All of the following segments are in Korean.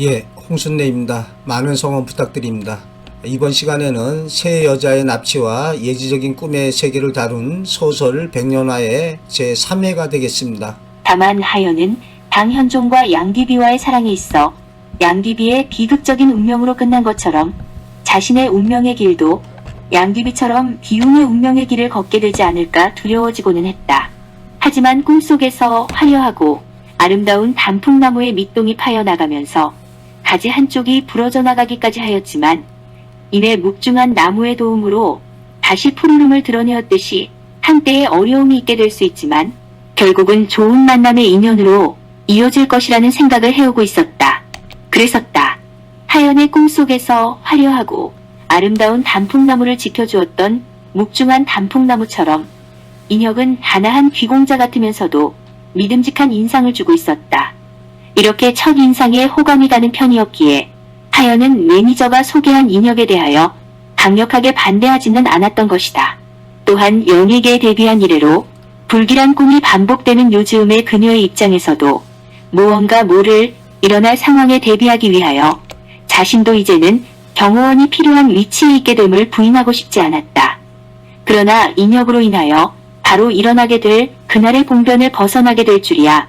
예, 홍순례입니다. 많은 성원 부탁드립니다. 이번 시간에는 세 여자의 납치와 예지적인 꿈의 세계를 다룬 소설 백년화의 제3회가 되겠습니다. 다만 하연은 방현종과 양귀비와의 사랑이 있어 양귀비의 비극적인 운명으로 끝난 것처럼 자신의 운명의 길도 양귀비처럼 비운의 운명의 길을 걷게 되지 않을까 두려워지고는 했다. 하지만 꿈속에서 화려하고 아름다운 단풍나무의 밑동이 파여나가면서 가지 한쪽이 부러져 나가기까지 하였지만 이내 묵중한 나무의 도움으로 다시 푸르름을 드러내었듯이 한때의 어려움이 있게 될 수 있지만 결국은 좋은 만남의 인연으로 이어질 것이라는 생각을 해오고 있었다. 그랬었다. 하연의 꿈속에서 화려하고 아름다운 단풍나무를 지켜주었던 묵중한 단풍나무처럼 인혁은 단아한 귀공자 같으면서도 믿음직한 인상을 주고 있었다. 이렇게 첫 인상에 호감이 가는 편이었기에 하연은 매니저가 소개한 인혁에 대하여 강력하게 반대하지는 않았던 것이다. 또한 연예계에 데뷔한 이래로 불길한 꿈이 반복되는 요즘의 그녀의 입장에서도 무언가 모를 일어날 상황에 대비하기 위하여 자신도 이제는 경호원이 필요한 위치에 있게 됨을 부인하고 싶지 않았다. 그러나 인혁으로 인하여 바로 일어나게 될 그날의 봉변을 벗어나게 될 줄이야.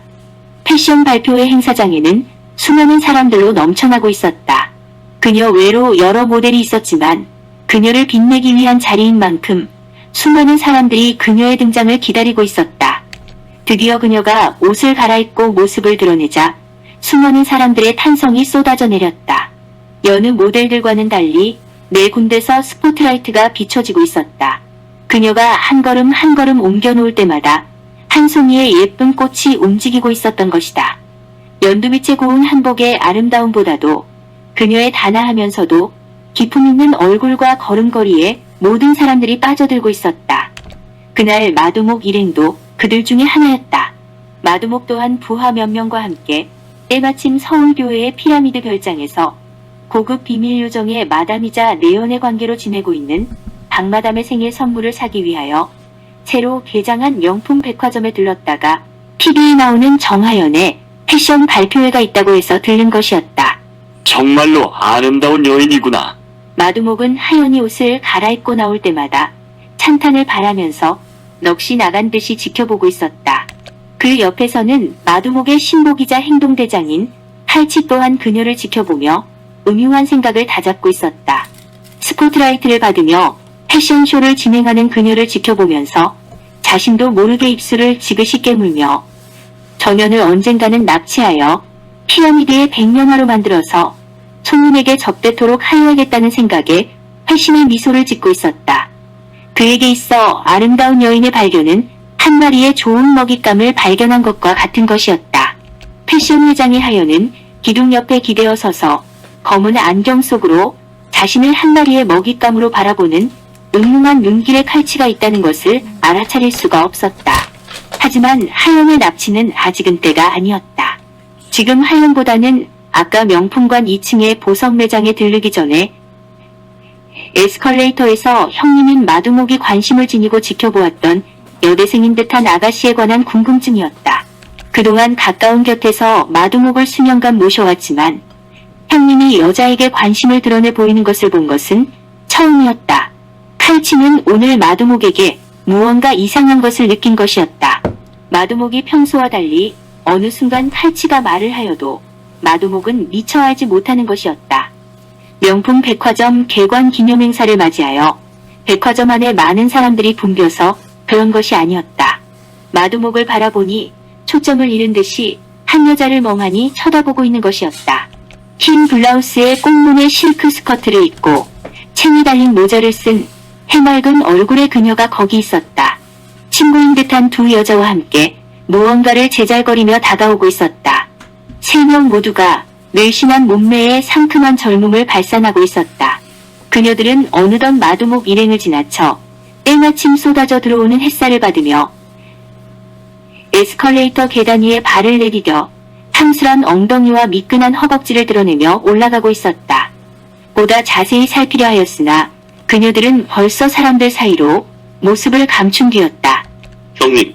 패션 발표회 행사장에는 수많은 사람들로 넘쳐나고 있었다. 그녀 외로 여러 모델이 있었지만 그녀를 빛내기 위한 자리인 만큼 수많은 사람들이 그녀의 등장을 기다리고 있었다. 드디어 그녀가 옷을 갈아입고 모습을 드러내자 수많은 사람들의 탄성이 쏟아져 내렸다. 여느 모델들과는 달리 네 군데서 스포트라이트가 비춰지고 있었다. 그녀가 한 걸음 한 걸음 옮겨놓을 때마다 한 송이의 예쁜 꽃이 움직이고 있었던 것이다. 연두빛의 고운 한복의 아름다움보다도 그녀의 단아하면서도 기품 있는 얼굴과 걸음걸이에 모든 사람들이 빠져들고 있었다. 그날 마두목 일행도 그들 중에 하나였다. 마두목 또한 부하 몇 명과 함께 때마침 서울교회의 피라미드 별장에서 고급 비밀 요정의 마담이자 내연의 관계로 지내고 있는 박마담의 생일 선물을 사기 위하여 새로 개장한 명품 백화점에 들렀다가 TV에 나오는 정하연의 패션 발표회가 있다고 해서 들른 것이었다. 정말로 아름다운 여인이구나. 마두목은 하연이 옷을 갈아입고 나올 때마다 찬탄을 바라면서 넋이 나간 듯이 지켜보고 있었다. 그 옆에서는 마두목의 신복이자 행동대장인 칼치 또한 그녀를 지켜보며 음흉한 생각을 다잡고 있었다. 스포트라이트를 받으며 패션쇼를 진행하는 그녀를 지켜보면서 자신도 모르게 입술을 지그시 깨물며 전연을 언젠가는 납치하여 피라미드의 백년화로 만들어서 손님에게 접대토록 하여야겠다는 생각에 회심의 미소를 짓고 있었다. 그에게 있어 아름다운 여인의 발견은 한 마리의 좋은 먹잇감을 발견한 것과 같은 것이었다. 패션 회장의 하연은 기둥 옆에 기대어 서서 검은 안경 속으로 자신을 한 마리의 먹잇감으로 바라보는 음흉한 눈길의 칼치가 있다는 것을 알아차릴 수가 없었다. 하지만 하연의 납치는 아직은 때가 아니었다. 지금 하연보다는 아까 명품관 2층의 보석 매장에 들르기 전에 에스컬레이터에서 형님인 마두목이 관심을 지니고 지켜보았던 여대생인 듯한 아가씨에 관한 궁금증이었다. 그동안 가까운 곁에서 마두목을 수년간 모셔왔지만 형님이 여자에게 관심을 드러내 보이는 것을 본 것은 처음이었다. 칼치는 오늘 마두목에게 무언가 이상한 것을 느낀 것이었다. 마두목이 평소와 달리 어느 순간 칼치가 말을 하여도 마두목은 미처 알지 못하는 것이었다. 명품 백화점 개관 기념행사를 맞이하여 백화점 안에 많은 사람들이 붐벼서 그런 것이 아니었다. 마두목을 바라보니 초점을 잃은 듯이 한 여자를 멍하니 쳐다보고 있는 것이었다. 흰 블라우스에 꽃무늬 실크 스커트를 입고 챙이 달린 모자를 쓴 해맑은 얼굴의 그녀가 거기 있었다. 친구인 듯한 두 여자와 함께 무언가를 제잘거리며 다가오고 있었다. 세 명 모두가 늘씬한 몸매에 상큼한 젊음을 발산하고 있었다. 그녀들은 어느덧 마두목 일행을 지나쳐 때마침 쏟아져 들어오는 햇살을 받으며 에스컬레이터 계단 위에 발을 내디뎌 탐스런 엉덩이와 미끈한 허벅지를 드러내며 올라가고 있었다. 보다 자세히 살피려 하였으나 그녀들은 벌써 사람들 사이로 모습을 감춘 뒤였다. 형님,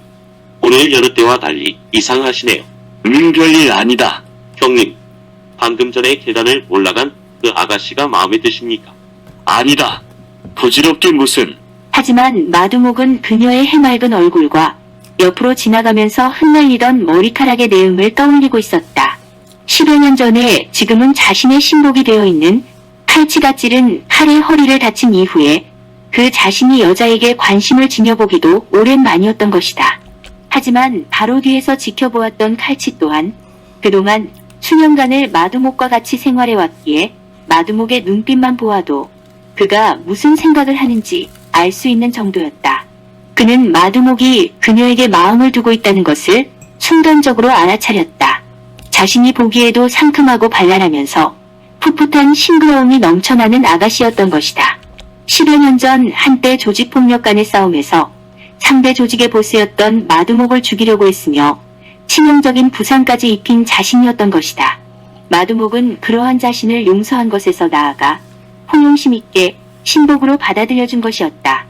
오늘 여느 때와 달리 이상하시네요. 별일 아니다. 형님, 방금 전에 계단을 올라간 그 아가씨가 마음에 드십니까? 아니다. 부질없게 무슨. 하지만 마두목은 그녀의 해맑은 얼굴과 옆으로 지나가면서 흩날리던 머리카락의 내음을 떠올리고 있었다. 10여 년 전에 지금은 자신의 신복이 되어 있는 칼치가 찌른 칼의 허리를 다친 이후에 그 자신이 여자에게 관심을 지녀보기도 오랜만이었던 것이다. 하지만 바로 뒤에서 지켜보았던 칼치 또한 그동안 수년간을 마두목과 같이 생활해왔기에 마두목의 눈빛만 보아도 그가 무슨 생각을 하는지 알 수 있는 정도였다. 그는 마두목이 그녀에게 마음을 두고 있다는 것을 순간적으로 알아차렸다. 자신이 보기에도 상큼하고 발랄하면서 풋풋한 싱그러움이 넘쳐나는 아가씨였던 것이다. 10여 년 전 한때 조직폭력 간의 싸움에서 상대 조직의 보스였던 마두목을 죽이려고 했으며 치명적인 부상까지 입힌 자신이었던 것이다. 마두목은 그러한 자신을 용서한 것에서 나아가 호용심 있게 신복으로 받아들여준 것이었다.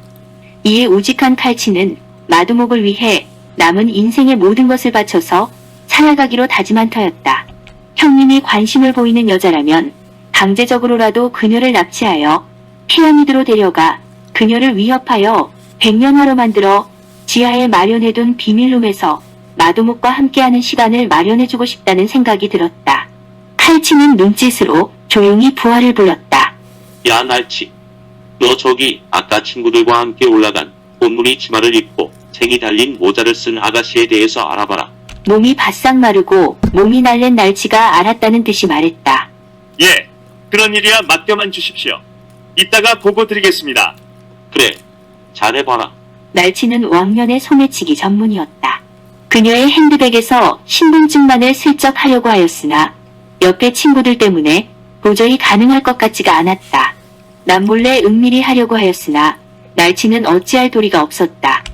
이에 우직한 칼치는 마두목을 위해 남은 인생의 모든 것을 바쳐서 살아가기로 다짐한 터였다. 형님이 관심을 보이는 여자라면 강제적으로라도 그녀를 납치하여 피라미드로 데려가 그녀를 위협하여 백년화로 만들어 지하에 마련해둔 비밀룸에서 마두목과 함께하는 시간을 마련해주고 싶다는 생각이 들었다. 칼치는 눈짓으로 조용히 부하를 불렀다. 야 날치. 너 저기 아까 친구들과 함께 올라간 꽃무늬 치마를 입고 색이 달린 모자를 쓴 아가씨에 대해서 알아봐라. 몸이 바싹 마르고 몸이 날랜 날치가 알았다는 듯이 말했다. 예, 그런 일이야 맡겨만 주십시오. 이따가 보고 드리겠습니다. 그래. 잘해봐라. 날치는 왕년의 소매치기 전문이었다. 그녀의 핸드백에서 신분증만을 슬쩍 하려고 하였으나 옆에 친구들 때문에 도저히 가능할 것 같지가 않았다. 남몰래 은밀히 하려고 하였으나 날치는 어찌할 도리가 없었다.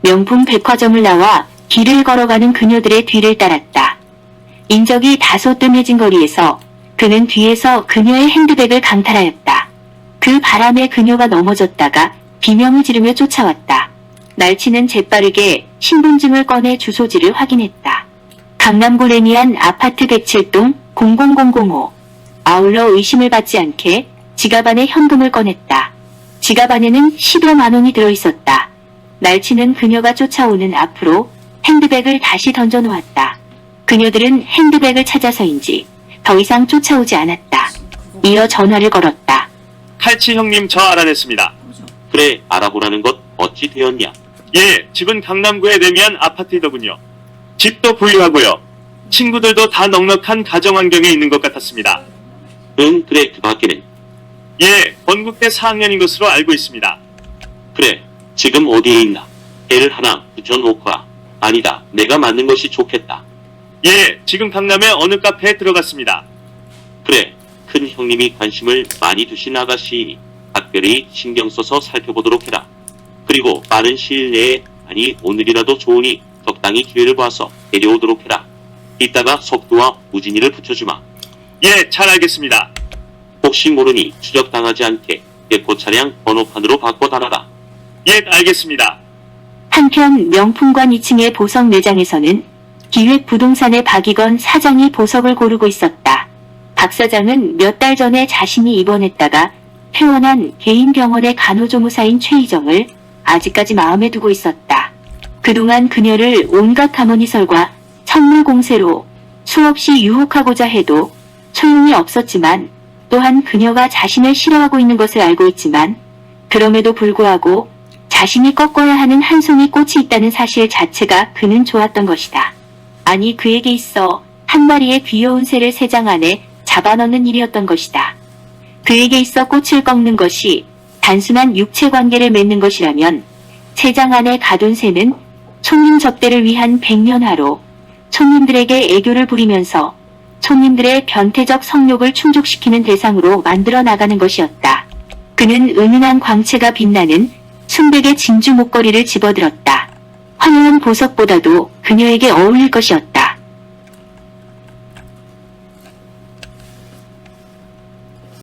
명품 백화점을 나와 길을 걸어가는 그녀들의 뒤를 따랐다. 인적이 다소 뜸해진 거리에서 그는 뒤에서 그녀의 핸드백을 강탈하였다. 그 바람에 그녀가 넘어졌다가 비명을 지르며 쫓아왔다. 날치는 재빠르게 신분증을 꺼내 주소지를 확인했다. 강남구 레미안 아파트 107동 00005. 아울러 의심을 받지 않게 지갑 안에 현금을 꺼냈다. 지갑 안에는 10여만 원이 들어있었다. 날치는 그녀가 쫓아오는 앞으로 핸드백을 다시 던져놓았다. 그녀들은 핸드백을 찾아서인지 더 이상 쫓아오지 않았다. 이어 전화를 걸었다. 칼치 형님 저 알아냈습니다. 그래 알아보라는 것 어찌 되었냐. 예, 집은 강남구의 레미안 아파트이더군요. 집도 부유하고요. 친구들도 다 넉넉한 가정 환경에 있는 것 같았습니다. 응 그래 그 밖에는. 예, 건국대 4학년인 것으로 알고 있습니다. 그래 지금 어디에 있나. 애를 하나 붙여놓고 와. 아니다 내가 맞는 것이 좋겠다. 예, 지금 강남의 어느 카페에 들어갔습니다. 그래 큰 형님이 관심을 많이 두신 아가씨이니 각별히 신경 써서 살펴보도록 해라. 그리고 빠른 시일 내에 아니 오늘이라도 좋으니 적당히 기회를 봐서 데려오도록 해라. 이따가 석두와 우진이를 붙여주마. 예, 잘 알겠습니다. 혹시 모르니 추적당하지 않게 예포 차량 번호판으로 바꿔 달아라. 예, 알겠습니다. 한편 명품관 2층의 보석 매장에서는 기획부동산의 박익원 사장이 보석을 고르고 있었다. 박 사장은 몇 달 전에 자신이 입원했다가 퇴원한 개인 병원의 간호조무사인 최희정을 아직까지 마음에 두고 있었다. 그동안 그녀를 온갖 가모니설과 선물 공세로 수없이 유혹하고자 해도 소용이 없었지만 또한 그녀가 자신을 싫어하고 있는 것을 알고 있지만 그럼에도 불구하고 자신이 꺾어야 하는 한 송이 꽃이 있다는 사실 자체가 그는 좋았던 것이다. 아니 그에게 있어 한 마리의 귀여운 새를 새장 안에 잡아넣는 일이었던 것이다. 그에게 있어 꽃을 꺾는 것이 단순한 육체 관계를 맺는 것이라면 새장 안에 가둔 새는 손님 접대를 위한 백년화로 손님들에게 애교를 부리면서 손님들의 변태적 성욕을 충족시키는 대상으로 만들어 나가는 것이었다. 그는 은은한 광채가 빛나는 순백의 진주 목걸이를 집어들었다. 화려한 보석보다도 그녀에게 어울릴 것이었다.